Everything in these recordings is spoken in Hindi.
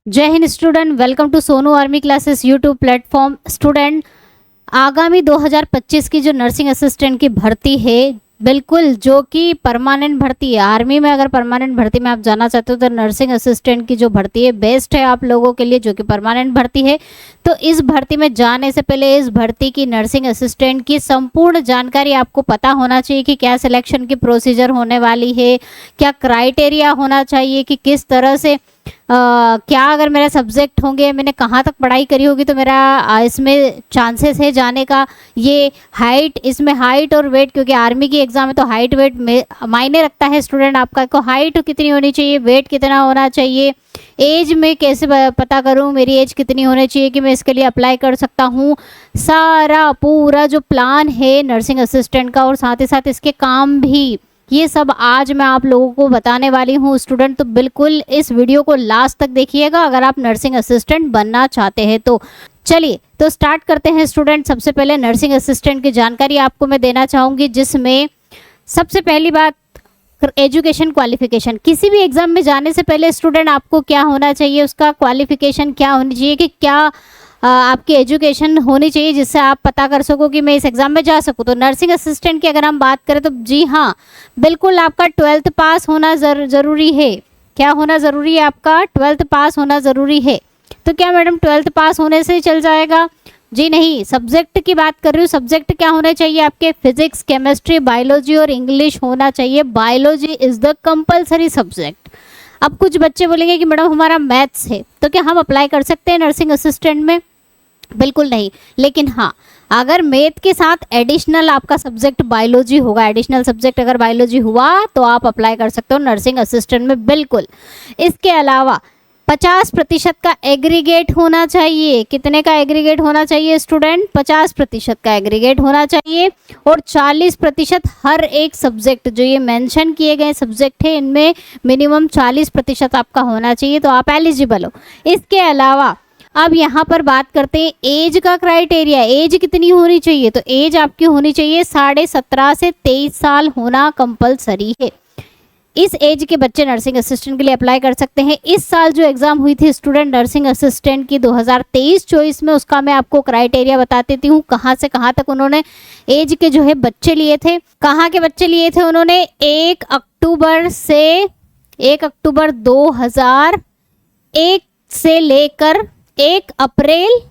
जय हिंद student, welcome to Sonu army classes YouTube platform. Student, आगामी 2025 की जो नर्सिंग असिस्टेंट की भर्ती है, बिल्कुल जो कि परमानेंट भर्ती है आर्मी में। अगर परमानेंट भर्ती में आप जाना चाहते हो तो नर्सिंग असिस्टेंट की जो भर्ती है बेस्ट है आप लोगों के लिए, जो कि परमानेंट भर्ती है। तो इस भर्ती में जाने से पहले इस भर्ती की नर्सिंग असिस्टेंट की संपूर्ण जानकारी आपको पता होना चाहिए कि क्या सिलेक्शन की प्रोसीजर होने वाली है, क्या क्राइटेरिया होना चाहिए कि किस तरह से क्या अगर मेरा सब्जेक्ट होंगे, मैंने कहाँ तक पढ़ाई करी होगी तो मेरा इसमें चांसेस है जाने का। ये हाइट, इसमें हाइट और वेट, क्योंकि आर्मी की एग्जाम है तो हाइट वेट में मायने रखता है स्टूडेंट आपका। को हाइट कितनी होनी चाहिए, वेट कितना होना चाहिए, एज में कैसे पता करूं मेरी एज कितनी होनी चाहिए कि मैं इसके लिए अप्लाई कर सकता हूं। सारा पूरा जो प्लान है नर्सिंग असिस्टेंट का और साथ ही साथ इसके काम भी, ये सब आज मैं आप लोगों को बताने वाली हूँ स्टूडेंट। तो बिल्कुल इस वीडियो को लास्ट तक देखिएगा अगर आप नर्सिंग असिस्टेंट बनना चाहते हैं तो। चलिए तो स्टार्ट करते हैं स्टूडेंट। सबसे पहले नर्सिंग असिस्टेंट की जानकारी आपको मैं देना चाहूँगी, जिसमें सबसे पहली बात एजुकेशन क्वालिफिकेशन। किसी भी एग्जाम में जाने से पहले स्टूडेंट आपको क्या होना चाहिए, उसका क्वालिफिकेशन क्या होनी चाहिए कि क्या आपकी एजुकेशन होनी चाहिए जिससे आप पता कर सको कि मैं इस एग्ज़ाम में जा सकूँ। तो नर्सिंग असिस्टेंट की अगर हम बात करें तो जी हाँ, बिल्कुल आपका 12th पास होना ज़रूरी है। क्या होना ज़रूरी है? आपका 12th पास होना ज़रूरी है। तो क्या मैडम 12th पास होने से चल जाएगा? जी नहीं, सब्जेक्ट की बात कर रही हूँ। सब्जेक्ट क्या होने चाहिए आपके? फिजिक्स, केमिस्ट्री, बायोलॉजी और इंग्लिश होना चाहिए। Biology is the compulsory subject. अब कुछ बच्चे बोलेंगे कि मैडम हमारा मैथ्स है, तो क्या हम अप्लाई कर सकते हैं नर्सिंग असिस्टेंट में? बिल्कुल नहीं। लेकिन हाँ, अगर मैथ के साथ एडिशनल आपका सब्जेक्ट बायोलॉजी होगा, एडिशनल सब्जेक्ट अगर बायोलॉजी हुआ तो आप अप्लाई कर सकते हो नर्सिंग असिस्टेंट में, बिल्कुल। इसके अलावा 50% का एग्रीगेट होना चाहिए। कितने का एग्रीगेट होना चाहिए स्टूडेंट? 50% का एग्रीगेट होना चाहिए। और 40% हर एक सब्जेक्ट, जो ये मेंशन किए गए सब्जेक्ट है इनमें मिनिमम 40% आपका होना चाहिए, तो आप एलिजिबल हो। इसके अलावा अब यहाँ पर बात करते हैं एज का क्राइटेरिया। एज कितनी होनी चाहिए? तो एज आपकी होनी चाहिए 17.5 से 23 साल होना कंपलसरी है। इस एज के बच्चे नर्सिंग असिस्टेंट के लिए अप्लाई कर सकते हैं। इस साल जो एग्जाम हुई थी स्टूडेंट नर्सिंग असिस्टेंट की 2023-24 में, उसका मैं आपको क्राइटेरिया बता देती हूँ कहाँ से कहाँ तक उन्होंने एज के जो है बच्चे लिए थे। कहाँ के बच्चे लिए थे उन्होंने? 1 अक्टूबर से 1 अक्टूबर 2001 से लेकर 1 अप्रैल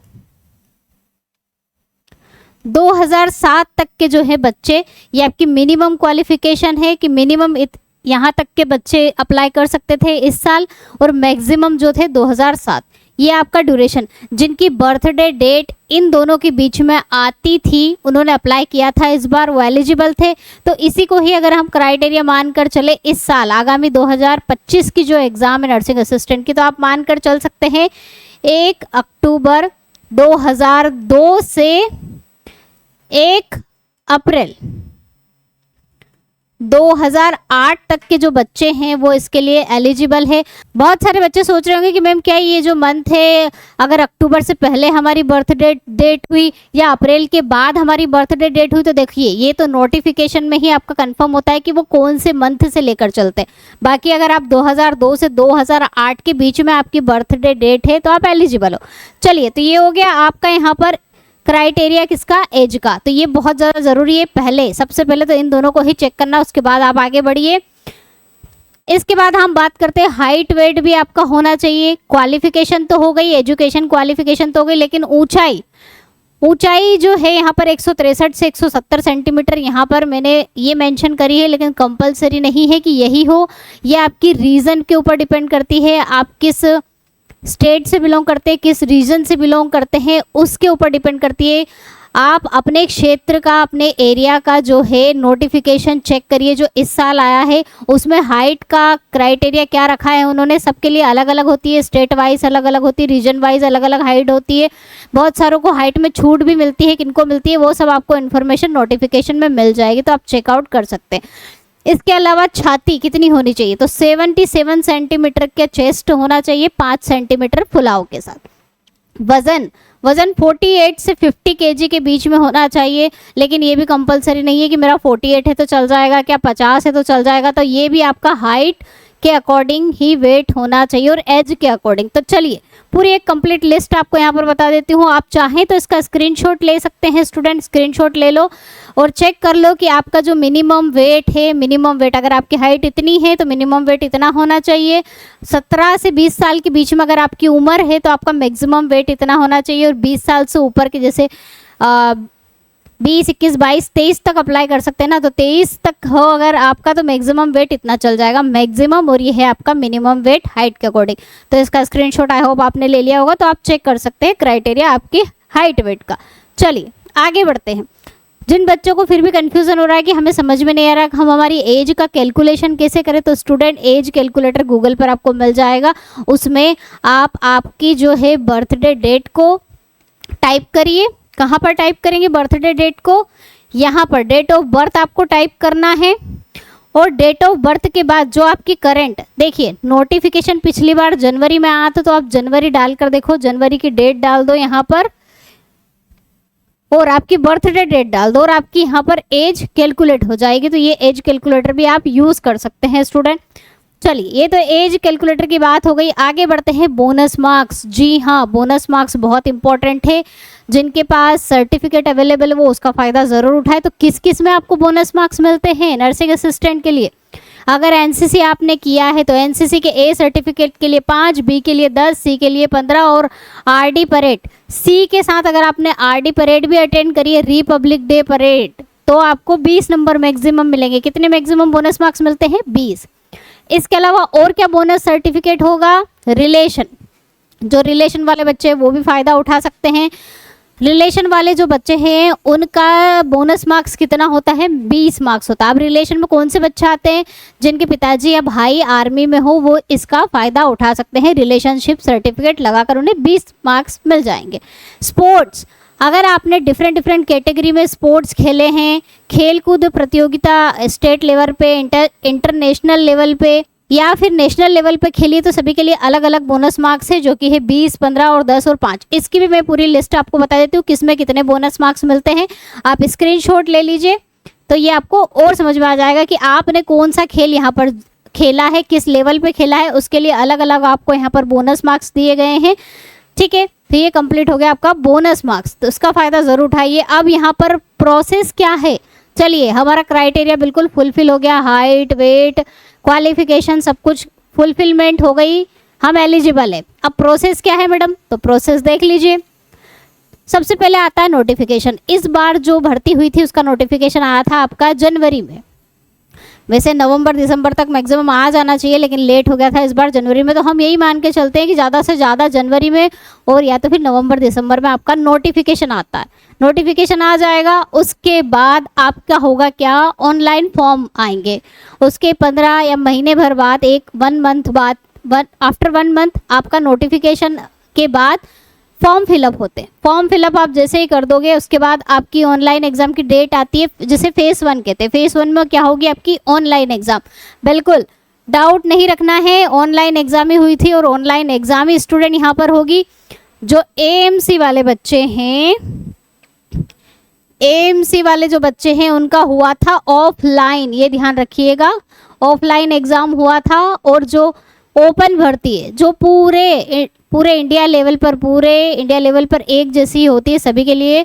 2007 तक के जो है बच्चे, ये आपकी मिनिमम क्वालिफिकेशन है कि मिनिमम यहाँ तक के बच्चे अप्लाई कर सकते थे इस साल, और मैक्सिमम जो थे 2007। ये आपका ड्यूरेशन। जिनकी बर्थडे डेट इन दोनों के बीच में आती थी उन्होंने अप्लाई किया था इस बार, वो एलिजिबल थे। तो इसी को ही अगर हम क्राइटेरिया मानकर चले इस साल आगामी 2025 की जो एग्ज़ाम है नर्सिंग असिस्टेंट की, तो आप मानकर चल सकते हैं 1 अक्टूबर 2002 से 1 अप्रैल 2008 तक के जो बच्चे हैं वो इसके लिए एलिजिबल है। बहुत सारे बच्चे सोच रहे होंगे कि मैम क्या ये जो मंथ है, अगर अक्टूबर से पहले हमारी बर्थडे डेट हुई या अप्रैल के बाद हमारी बर्थडे डेट हुई, तो देखिए ये तो नोटिफिकेशन में ही आपका कंफर्म होता है कि वो कौन से मंथ से लेकर चलते हैं। बाकी अगर आप 2002 से 2008 के बीच में आपकी बर्थडे डेट है तो आप एलिजिबल हो। चलिए, तो ये हो गया आपका यहाँ पर क्राइटेरिया किसका? एज का। तो ये बहुत ज़्यादा ज़रूरी है। पहले सबसे पहले तो इन दोनों को ही चेक करना, उसके बाद आप आगे बढ़िए। इसके बाद हम बात करते हैं हाइट वेट भी आपका होना चाहिए। क्वालिफिकेशन तो हो गई, एजुकेशन क्वालिफिकेशन तो हो गई, लेकिन ऊंचाई जो है यहाँ पर 163 से 170 सेंटीमीटर यहाँ पर मैंने ये मेंशन करी है, लेकिन कंपलसरी नहीं है कि यही हो। ये आपकी रीजन के ऊपर डिपेंड करती है, आप किस स्टेट से बिलोंग करते हैं, किस रीजन से बिलोंग करते हैं, उसके ऊपर डिपेंड करती है। आप अपने क्षेत्र का, अपने एरिया का जो है नोटिफिकेशन चेक करिए जो इस साल आया है, उसमें हाइट का क्राइटेरिया क्या रखा है उन्होंने। सबके लिए अलग अलग होती है, स्टेट वाइज अलग अलग होती है, रीजन वाइज अलग अलग हाइट होती है। बहुत सारों को हाइट में छूट भी मिलती है, किनको मिलती है वो सब आपको इन्फॉर्मेशन नोटिफिकेशन में मिल जाएगी, तो आप चेकआउट कर सकते हैं। इसके अलावा छाती कितनी होनी चाहिए? तो 77 सेंटीमीटर का चेस्ट होना चाहिए 5 सेंटीमीटर फुलाव के साथ। वजन 48 से 50 केजी के बीच में होना चाहिए, लेकिन ये भी कंपलसरी नहीं है कि मेरा 48 है तो चल जाएगा, क्या 50 है तो चल जाएगा। तो ये भी आपका हाइट के अकॉर्डिंग ही वेट होना चाहिए और एज के अकॉर्डिंग। तो चलिए पूरी एक कंप्लीट लिस्ट आपको यहाँ पर बता देती हूँ। आप चाहें तो इसका स्क्रीनशॉट ले सकते हैं स्टूडेंट, स्क्रीनशॉट ले लो और चेक कर लो कि आपका जो मिनिमम वेट है, मिनिमम वेट अगर आपकी हाइट इतनी है तो मिनिमम वेट इतना होना चाहिए। 17 से 20 साल के बीच में अगर आपकी उम्र है तो आपका मैक्सिमम वेट इतना होना चाहिए। और 20 साल से ऊपर के जैसे 20, 21, 22, 23 तक अप्लाई कर सकते हैं ना, तो 23 तक हो अगर आपका तो मैक्सिमम वेट इतना चल जाएगा मैक्सिमम, और ये है आपका मिनिमम वेट हाइट के अकॉर्डिंग। तो इसका स्क्रीनशॉट आई होप आपने ले लिया होगा, तो आप चेक कर सकते हैं क्राइटेरिया आपकी हाइट वेट का। चलिए आगे बढ़ते हैं। जिन बच्चों को फिर भी कंफ्यूजन हो रहा है कि हमें समझ में नहीं आ रहा कि हम हमारी एज का कैलकुलेशन कैसे करें, तो स्टूडेंट एज कैलकुलेटर गूगल पर आपको मिल जाएगा। उसमें आप आपकी जो है बर्थडे डेट को टाइप करिए। कहाँ पर टाइप करेंगे बर्थडे डेट को? यहाँ पर डेट ऑफ बर्थ आपको टाइप करना है। और डेट ऑफ बर्थ के बाद जो आपकी करंट, देखिए नोटिफिकेशन पिछली बार जनवरी में आया था तो आप जनवरी डालकर देखो, जनवरी की डेट डाल दो यहाँ पर और आपकी बर्थडे डेट डाल दो और आपकी यहाँ पर एज कैलकुलेट हो जाएगी। तो ये एज कैलकुलेटर भी आप यूज़ कर सकते हैं स्टूडेंट। चलिए ये तो एज कैलकुलेटर की बात हो गई। आगे बढ़ते हैं बोनस मार्क्स। जी हाँ, बोनस मार्क्स बहुत इंपॉर्टेंट है। जिनके पास सर्टिफिकेट अवेलेबल है वो उसका फ़ायदा ज़रूर उठाए। तो किस किस में आपको बोनस मार्क्स मिलते हैं नर्सिंग असिस्टेंट के लिए? अगर एनसीसी आपने किया है तो एनसीसी के ए सर्टिफिकेट के लिए 5, बी के लिए 10, सी के लिए 15 और आरडी परेड, सी के साथ अगर आपने आरडी परेड भी अटेंड करी है, रिपब्लिक डे परेड, तो आपको 20 नंबर मैक्सिमम मिलेंगे। कितने मैक्सिमम बोनस मार्क्स मिलते हैं? 20। इसके अलावा और क्या बोनस सर्टिफिकेट होगा? रिलेशन, जो रिलेशन वाले बच्चे हैं वो भी फ़ायदा उठा सकते हैं। रिलेशन वाले जो बच्चे हैं उनका बोनस मार्क्स कितना होता है? 20 मार्क्स होता है। अब रिलेशन में कौन से बच्चे आते हैं? जिनके पिताजी या भाई आर्मी में हो वो इसका फ़ायदा उठा सकते हैं। रिलेशनशिप सर्टिफिकेट लगाकर उन्हें 20 मार्क्स मिल जाएंगे। स्पोर्ट्स, अगर आपने डिफरेंट कैटेगरी में स्पोर्ट्स खेले हैं, खेल कूद प्रतियोगिता स्टेट लेवल पे, इंटरनेशनल लेवल पे या फिर नेशनल लेवल पे खेलिए, तो सभी के लिए अलग अलग बोनस मार्क्स है जो कि है 20, 15 और 10 और 5। इसकी भी मैं पूरी लिस्ट आपको बता देती हूँ किस में कितने बोनस मार्क्स मिलते हैं। आप स्क्रीनशॉट ले लीजिए तो ये आपको और समझ में आ जाएगा कि आपने कौन सा खेल यहाँ पर खेला है, किस लेवल पे खेला है, उसके लिए अलग अलग आपको यहाँ पर बोनस मार्क्स दिए गए हैं। ठीक है, तो ये कंप्लीट हो गया आपका बोनस मार्क्स, तो इसका फ़ायदा ज़रूर उठाइए। अब यहाँ पर प्रोसेस क्या है? चलिए हमारा क्राइटेरिया बिल्कुल फुलफिल हो गया, हाइट वेट क्वालिफिकेशन सब कुछ फुलफिलमेंट हो गई, हम एलिजिबल है। अब प्रोसेस क्या है मैडम? तो प्रोसेस देख लीजिए। सबसे पहले आता है नोटिफिकेशन। इस बार जो भर्ती हुई थी उसका नोटिफिकेशन आया था आपका जनवरी में। वैसे नवंबर दिसंबर तक मैक्सिमम आ जाना चाहिए लेकिन लेट हो गया था इस बार जनवरी में, तो हम यही मान के चलते हैं कि ज़्यादा से ज़्यादा जनवरी में और या तो फिर नवंबर दिसंबर में आपका नोटिफिकेशन आता है। नोटिफिकेशन आ जाएगा, उसके बाद आपका होगा क्या? ऑनलाइन फॉर्म आएंगे। उसके 15 या महीने भर बाद, 1 मंथ बाद, आफ्टर 1 मंथ आपका नोटिफिकेशन के बाद फॉर्म फिलअप होते हैं। फॉर्म फिलअप आप जैसे ही कर दोगे उसके बाद आपकी ऑनलाइन एग्जाम की डेट आती है, जिसे फेज़ 1 कहते हैं। फेज़ 1 में क्या होगी? आपकी ऑनलाइन एग्जाम। बिल्कुल डाउट नहीं रखना है, ऑनलाइन एग्जाम ही हुई थी और ऑनलाइन एग्जाम ही स्टूडेंट यहाँ पर होगी। जो एएमसी वाले बच्चे हैं, एएमसी वाले जो बच्चे हैं उनका हुआ था ऑफलाइन, ये ध्यान रखिएगा, ऑफलाइन एग्जाम हुआ था। और जो ओपन भर्ती है जो पूरे इंडिया लेवल पर एक जैसी होती है सभी के लिए,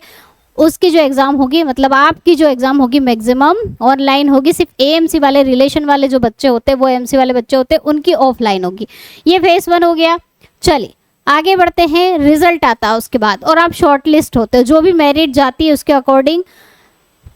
उसकी जो एग्ज़ाम होगी, मतलब आपकी जो एग्ज़ाम होगी मैक्सिमम ऑनलाइन होगी। सिर्फ एएमसी वाले, रिलेशन वाले जो बच्चे होते हैं वो एएमसी वाले बच्चे होते हैं, उनकी ऑफलाइन होगी। ये फेज़ 1 हो गया। चलिए आगे बढ़ते हैं। रिजल्ट आता है उसके बाद और आप शॉर्ट लिस्ट होते हो। जो भी मेरिट जाती है उसके अकॉर्डिंग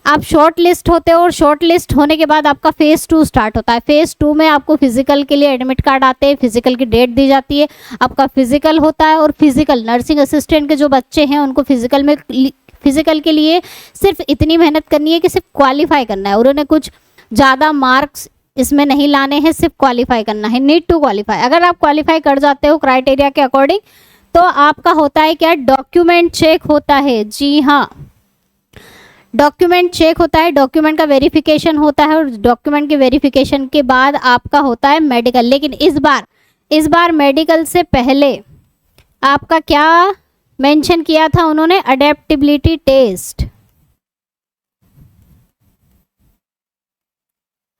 आप शॉर्ट लिस्ट होते हो और शॉर्ट लिस्ट होने के बाद आपका फेज़ 2 स्टार्ट होता है। फेज़ 2 में आपको फिजिकल के लिए एडमिट कार्ड आते हैं, फिजिकल की डेट दी जाती है, आपका फिजिकल होता है। और फिजिकल नर्सिंग असिस्टेंट के जो बच्चे हैं उनको फिजिकल के लिए सिर्फ इतनी मेहनत करनी है कि सिर्फ क्वालिफाई करना है और उन्हें कुछ ज़्यादा मार्क्स इसमें नहीं लाने हैं, सिर्फ क्वालिफाई करना है, नीड टू क्वालिफाई। अगर आप क्वालिफाई कर जाते हो क्राइटेरिया के अकॉर्डिंग तो आपका होता है क्या? डॉक्यूमेंट चेक होता है। जी हाँ, डॉक्यूमेंट चेक होता है, डॉक्यूमेंट का वेरिफिकेशन होता है और डॉक्यूमेंट के वेरिफिकेशन के बाद आपका होता है मेडिकल। लेकिन इस बार मेडिकल से पहले आपका क्या मेंशन किया था उन्होंने? Adaptability test.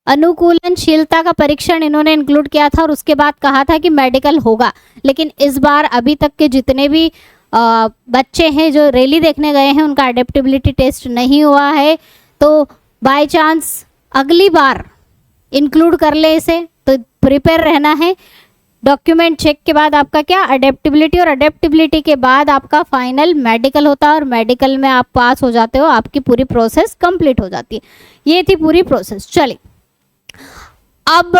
अनुकूलनशीलता का परीक्षण इन्होंने इंक्लूड किया था और उसके बाद कहा था कि मेडिकल होगा। लेकिन इस बार अभी तक के जितने भी बच्चे हैं जो रैली देखने गए हैं उनका अडेप्टेबिलिटी टेस्ट नहीं हुआ है, तो बाय चांस अगली बार इंक्लूड कर ले इसे, तो प्रिपेयर रहना है। डॉक्यूमेंट चेक के बाद आपका क्या अडेप्टेबिलिटी, और अडेप्टेबिलिटी के बाद आपका फाइनल मेडिकल होता है और मेडिकल में आप पास हो जाते हो, आपकी पूरी प्रोसेस कंप्लीट हो जाती है। ये थी पूरी प्रोसेस। चलिए अब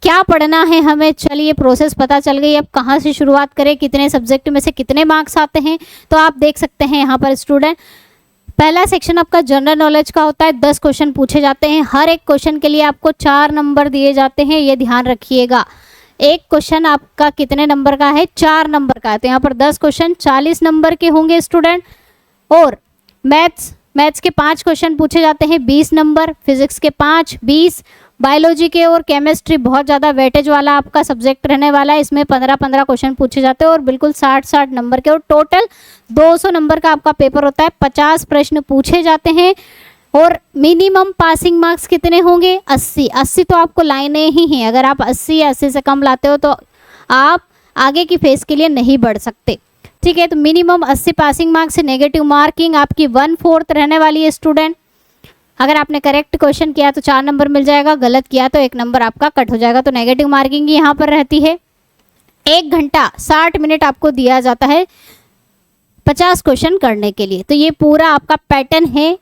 क्या पढ़ना है हमें, चलिए प्रोसेस पता चल गई। अब कहाँ से शुरुआत करें, कितने सब्जेक्ट में से कितने मार्क्स आते हैं, तो आप देख सकते हैं यहाँ पर स्टूडेंट, पहला सेक्शन आपका जनरल नॉलेज का होता है। 10 क्वेश्चन पूछे जाते हैं, हर एक क्वेश्चन के लिए आपको 4 नंबर दिए जाते हैं, ये ध्यान रखिएगा। एक क्वेश्चन आपका कितने नंबर का है, 4 नंबर का है, तो यहाँ पर 10 क्वेश्चन 40 नंबर के होंगे स्टूडेंट। और मैथ्स के 5 क्वेश्चन पूछे जाते हैं, 20 नंबर, फिजिक्स के 5 20, बायोलॉजी के और केमिस्ट्री बहुत ज़्यादा वेटेज वाला आपका सब्जेक्ट रहने वाला है, इसमें 15-15 क्वेश्चन पूछे जाते हैं और बिल्कुल 60-60 नंबर के, और टोटल 200 नंबर का आपका पेपर होता है। 50 प्रश्न पूछे जाते हैं और मिनिमम पासिंग मार्क्स कितने होंगे, 80 तो आपको लाइनें ही हैं। अगर आप 80 या 80 से कम लाते हो तो आप आगे की फेज के लिए नहीं बढ़ सकते, ठीक है। तो मिनिमम 80 पासिंग मार्क्स से नेगेटिव मार्किंग आपकी 1/4 रहने वाली है स्टूडेंट। अगर आपने करेक्ट क्वेश्चन किया तो 4 नंबर मिल जाएगा, गलत किया तो 1 नंबर आपका कट हो जाएगा। तो नेगेटिव मार्किंग यहाँ पर रहती है। 1 घंटा 60 मिनट आपको दिया जाता है 50 क्वेश्चन करने के लिए। तो ये पूरा आपका पैटर्न है।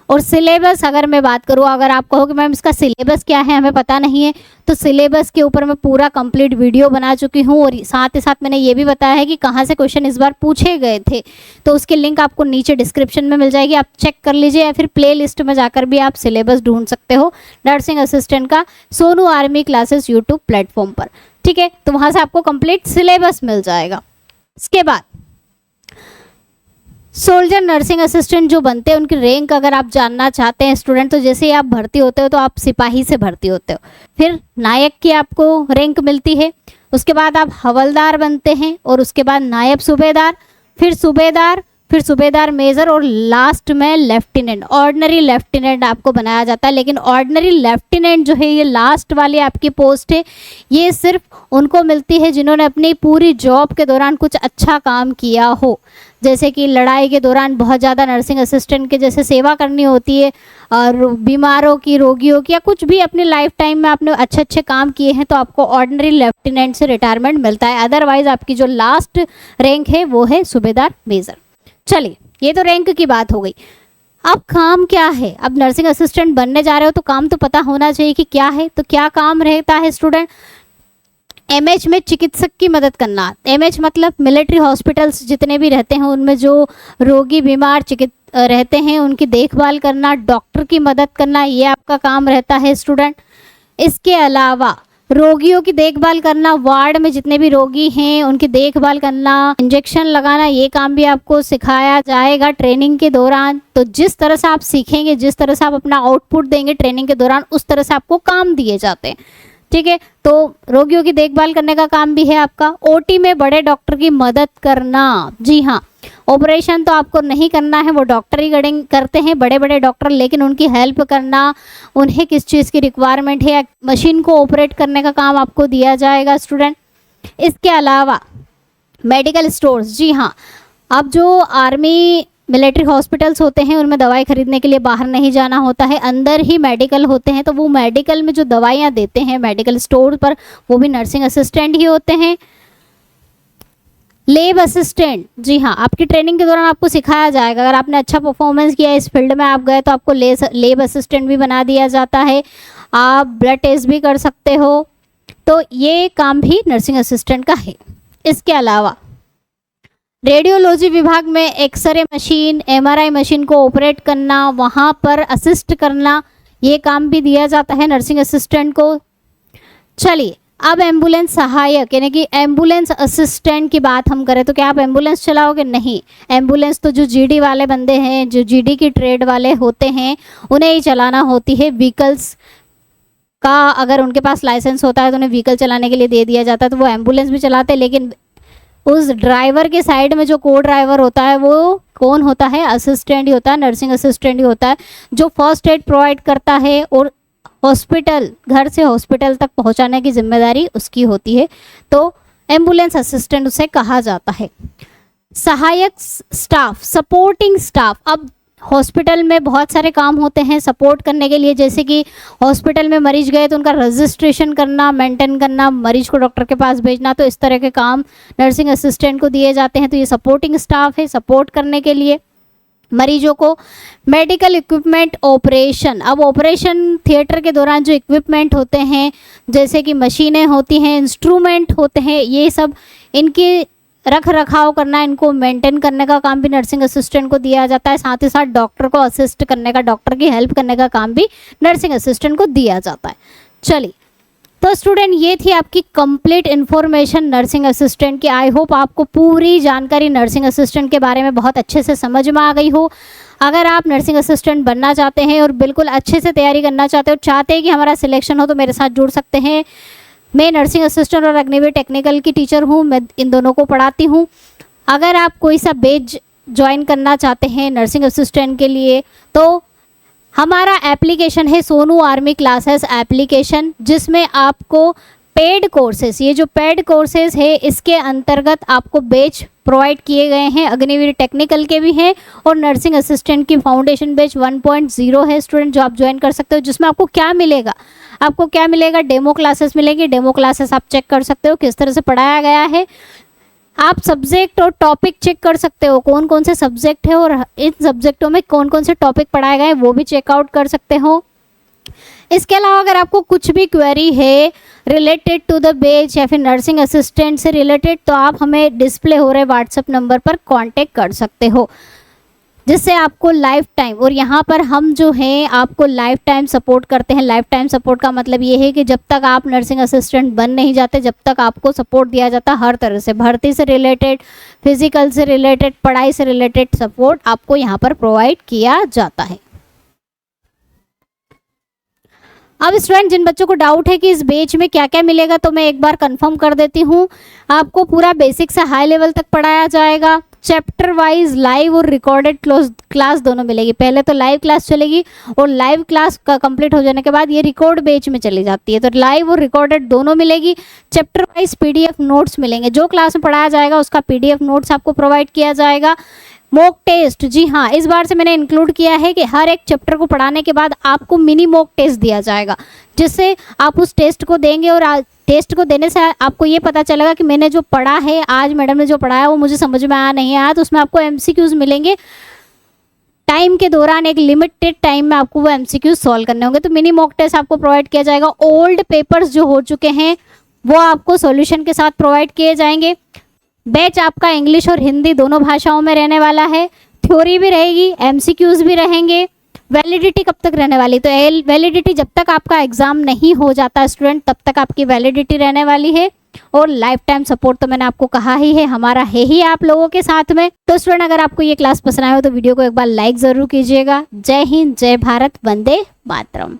और सिलेबस अगर मैं बात करूँ, अगर आप कहो कि मैम इसका सिलेबस क्या है हमें पता नहीं है, तो सिलेबस के ऊपर मैं पूरा कंप्लीट वीडियो बना चुकी हूँ और साथ ही साथ मैंने ये भी बताया है कि कहाँ से क्वेश्चन इस बार पूछे गए थे, तो उसकी लिंक आपको नीचे डिस्क्रिप्शन में मिल जाएगी, आप चेक कर लीजिए, या फिर प्ले लिस्ट में जाकर भी आप सिलेबस ढूंढ सकते हो नर्सिंग असिस्टेंट का Sonu army classes YouTube platform पर, ठीक है। तो वहाँ से आपको कंप्लीट सिलेबस मिल जाएगा। इसके बाद सोल्जर नर्सिंग असिस्टेंट जो बनते हैं उनकी रैंक अगर आप जानना चाहते हैं स्टूडेंट, तो जैसे ही आप भर्ती होते हो तो आप सिपाही से भर्ती होते हो, फिर नायक की आपको रैंक मिलती है, उसके बाद आप हवलदार बनते हैं और उसके बाद नायब सूबेदार, फिर सूबेदार मेजर और लास्ट में लेफ्टिनेंट, ऑर्डिनरी लेफ्टिनेंट आपको बनाया जाता है। लेकिन ऑर्डिनरी लेफ्टिनेंट जो है ये लास्ट वाली आपकी पोस्ट है, ये सिर्फ उनको मिलती है जिन्होंने अपनी पूरी जॉब के दौरान कुछ अच्छा काम किया हो, जैसे कि लड़ाई के दौरान बहुत ज़्यादा नर्सिंग असिस्टेंट के जैसे सेवा करनी होती है और बीमारों की, रोगियों की, या कुछ भी अपने लाइफ टाइम में आपने अच्छे अच्छे काम किए हैं तो आपको ऑर्डिनरी लेफ्टिनेंट से रिटायरमेंट मिलता है। अदरवाइज आपकी जो लास्ट रैंक है वो है सूबेदार मेजर। चलिए ये तो रैंक की बात हो गई। अब काम क्या है, अब नर्सिंग असिस्टेंट बनने जा रहे हो तो काम तो पता होना चाहिए कि क्या है। तो क्या काम रहता है स्टूडेंट, एमएच में चिकित्सक की मदद करना। एमएच मतलब मिलिट्री हॉस्पिटल्स जितने भी रहते हैं उनमें जो रोगी बीमार रहते हैं उनकी देखभाल करना, डॉक्टर की मदद करना, ये आपका काम रहता है स्टूडेंट। इसके अलावा रोगियों की देखभाल करना, वार्ड में जितने भी रोगी हैं उनकी देखभाल करना, इंजेक्शन लगाना, ये काम भी आपको सिखाया जाएगा ट्रेनिंग के दौरान। तो जिस तरह से आप सीखेंगे, जिस तरह से आप अपना आउटपुट देंगे ट्रेनिंग के दौरान, उस तरह से आपको काम दिए जाते हैं, ठीक है। तो रोगियों की देखभाल करने का काम भी है आपका। ओटी में बड़े डॉक्टर की मदद करना, जी हाँ, ऑपरेशन तो आपको नहीं करना है, वो डॉक्टर ही करते हैं, बड़े बड़े डॉक्टर, लेकिन उनकी हेल्प करना, उन्हें किस चीज़ की रिक्वायरमेंट है, मशीन को ऑपरेट करने का काम आपको दिया जाएगा स्टूडेंट। इसके अलावा मेडिकल स्टोर्स, जी हाँ, अब जो आर्मी मिलिट्री हॉस्पिटल्स होते हैं उनमें दवाई खरीदने के लिए बाहर नहीं जाना होता है, अंदर ही मेडिकल होते हैं, तो वो मेडिकल में जो दवाइयाँ देते हैं मेडिकल स्टोर पर, वो भी नर्सिंग असिस्टेंट ही होते हैं। लेब असिस्टेंट, जी हाँ, आपकी ट्रेनिंग के दौरान आपको सिखाया जाएगा, अगर आपने अच्छा परफॉर्मेंस किया, इस फील्ड में आप गए तो आपको लेब असिस्टेंट भी बना दिया जाता है, आप ब्लड टेस्ट भी कर सकते हो, तो ये काम भी नर्सिंग असिस्टेंट का है। इसके अलावा रेडियोलॉजी विभाग में एक्सरे मशीन, एमआरआई मशीन को ऑपरेट करना, वहाँ पर असिस्ट करना, ये काम भी दिया जाता है नर्सिंग असिस्टेंट को। चलिए अब एम्बुलेंस सहायक यानी कि एम्बुलेंस असिस्टेंट की बात हम करें तो क्या आप एम्बुलेंस चलाओगे? नहीं, एम्बुलेंस तो जो जीडी वाले बंदे हैं, जो जीडी की ट्रेड वाले होते हैं, उन्हें ही चलाना होती है। व्हीकल्स का अगर उनके पास लाइसेंस होता है तो उन्हें व्हीकल चलाने के लिए दे दिया जाता है, तो वो एम्बुलेंस भी चलाते हैं। लेकिन उस ड्राइवर के साइड में जो को ड्राइवर होता है वो कौन होता है? असिस्टेंट ही होता है, नर्सिंग असिस्टेंट ही होता है, जो फर्स्ट एड प्रोवाइड करता है और हॉस्पिटल, घर से हॉस्पिटल तक पहुंचाने की जिम्मेदारी उसकी होती है, तो एम्बुलेंस असिस्टेंट उसे कहा जाता है। सहायक स्टाफ, सपोर्टिंग स्टाफ, अब हॉस्पिटल में बहुत सारे काम होते हैं सपोर्ट करने के लिए, जैसे कि हॉस्पिटल में मरीज गए तो उनका रजिस्ट्रेशन करना, मेंटेन करना, मरीज को डॉक्टर के पास भेजना, तो इस तरह के काम नर्सिंग असिस्टेंट को दिए जाते हैं। तो ये सपोर्टिंग स्टाफ है, सपोर्ट करने के लिए मरीजों को। मेडिकल इक्विपमेंट ऑपरेशन, अब ऑपरेशन थिएटर के दौरान जो इक्विपमेंट होते हैं जैसे कि मशीनें होती हैं, इंस्ट्रूमेंट होते हैं, ये सब इनकी रख रखाव करना, इनको मेंटेन करने का काम भी नर्सिंग असिस्टेंट को दिया जाता है। साथ ही साथ डॉक्टर को असिस्ट करने का, डॉक्टर की हेल्प करने का काम भी नर्सिंग असिस्टेंट को दिया जाता है। चलिए, तो स्टूडेंट ये थी आपकी कंप्लीट इन्फॉर्मेशन नर्सिंग असिस्टेंट की। आई होप आपको पूरी जानकारी नर्सिंग असिस्टेंट के बारे में बहुत अच्छे से समझ में आ गई हो। अगर आप नर्सिंग असिस्टेंट बनना चाहते हैं और बिल्कुल अच्छे से तैयारी करना चाहते हो, चाहते हैं कि हमारा सिलेक्शन हो, तो मेरे साथ जुड़ सकते हैं। मैं नर्सिंग असिस्टेंट और अग्निवीर टेक्निकल की टीचर हूँ, मैं इन दोनों को पढ़ाती हूँ। अगर आप कोई सा बैच ज्वाइन करना चाहते हैं नर्सिंग असिस्टेंट के लिए, तो हमारा एप्लीकेशन है सोनू आर्मी क्लासेस एप्लीकेशन, जिसमें आपको पेड कोर्सेज, ये जो पेड कोर्सेज है इसके अंतर्गत आपको बैच प्रोवाइड किए गए हैं। अग्निवीर टेक्निकल के भी हैं और नर्सिंग असिस्टेंट की फाउंडेशन बैच 1.0 है स्टूडेंट, जो आप ज्वाइन कर सकते हो। जिसमें आपको क्या मिलेगा, आपको क्या मिलेगा, डेमो क्लासेस मिलेंगी। डेमो क्लासेस आप चेक कर सकते हो किस तरह से पढ़ाया गया है। आप सब्जेक्ट और टॉपिक चेक कर सकते हो, कौन कौन से सब्जेक्ट है और इन सब्जेक्टों में कौन कौन से टॉपिक पढ़ाए गए हैं वो भी चेकआउट कर सकते हो। इसके अलावा अगर आपको कुछ भी क्वेरी है रिलेटेड टू द बैच या फिर नर्सिंग असिस्टेंट से रिलेटेड, तो आप हमें डिस्प्ले हो रहे व्हाट्सएप नंबर पर कांटेक्ट कर सकते हो, जिससे आपको लाइफ टाइम, और यहाँ पर हम जो हैं आपको लाइफ टाइम सपोर्ट करते हैं। लाइफ टाइम सपोर्ट का मतलब ये है कि जब तक आप नर्सिंग असिस्टेंट बन नहीं जाते, जब तक आपको सपोर्ट दिया जाता, हर तरह से भर्ती से रिलेटेड, फिजिकल से रिलेटेड, पढ़ाई से रिलेटेड सपोर्ट आपको यहाँ पर प्रोवाइड किया जाता है। अब स्टूडेंट, जिन बच्चों को डाउट है कि इस बैच में क्या क्या मिलेगा, तो मैं एक बार कंफर्म कर देती हूँ। आपको पूरा बेसिक से हाई लेवल तक पढ़ाया जाएगा। चैप्टर वाइज लाइव और रिकॉर्डेड क्लास दोनों मिलेगी। पहले तो लाइव क्लास चलेगी और लाइव क्लास का कंप्लीट हो जाने के बाद ये रिकॉर्ड बैच में चली जाती है, तो लाइव और रिकॉर्डेड दोनों मिलेगी। चैप्टर वाइज पीडीएफ नोट्स मिलेंगे, जो क्लास में पढ़ाया जाएगा उसका पीडीएफ नोट्स आपको प्रोवाइड किया जाएगा। मॉक टेस्ट, जी हाँ, इस बार से मैंने इंक्लूड किया है कि हर एक चैप्टर को पढ़ाने के बाद आपको मिनी मॉक टेस्ट दिया जाएगा, जिससे आप उस टेस्ट को देंगे और टेस्ट को देने से आपको ये पता चलेगा कि मैंने जो पढ़ा है, आज मैडम ने जो पढ़ाया वो मुझे समझ में आया नहीं आया। तो उसमें आपको एमसीक्यूज मिलेंगे टाइम के दौरान, एक लिमिटेड टाइम में आपको वो एमसीक्यूज सॉल्व करने होंगे। तो मिनी मॉक टेस्ट आपको प्रोवाइड किया जाएगा। ओल्ड पेपर्स जो हो चुके हैं वो आपको सॉल्यूशन के साथ प्रोवाइड किए जाएंगे। बैच आपका इंग्लिश और हिंदी दोनों भाषाओं में रहने वाला है। थ्योरी भी रहेगी, एमसीक्यूज भी रहेंगे। वैलिडिटी कब तक रहने वाली, तो वैलिडिटी जब तक आपका एग्जाम नहीं हो जाता स्टूडेंट, तब तक आपकी वैलिडिटी रहने वाली है। और लाइफ टाइम सपोर्ट तो मैंने आपको कहा ही है, हमारा है ही आप लोगों के साथ में। तो स्टूडेंट, अगर आपको ये क्लास पसंद आए हो तो वीडियो को एक बार लाइक ज़रूर कीजिएगा। जय हिंद, जय भारत, वंदे मातरम।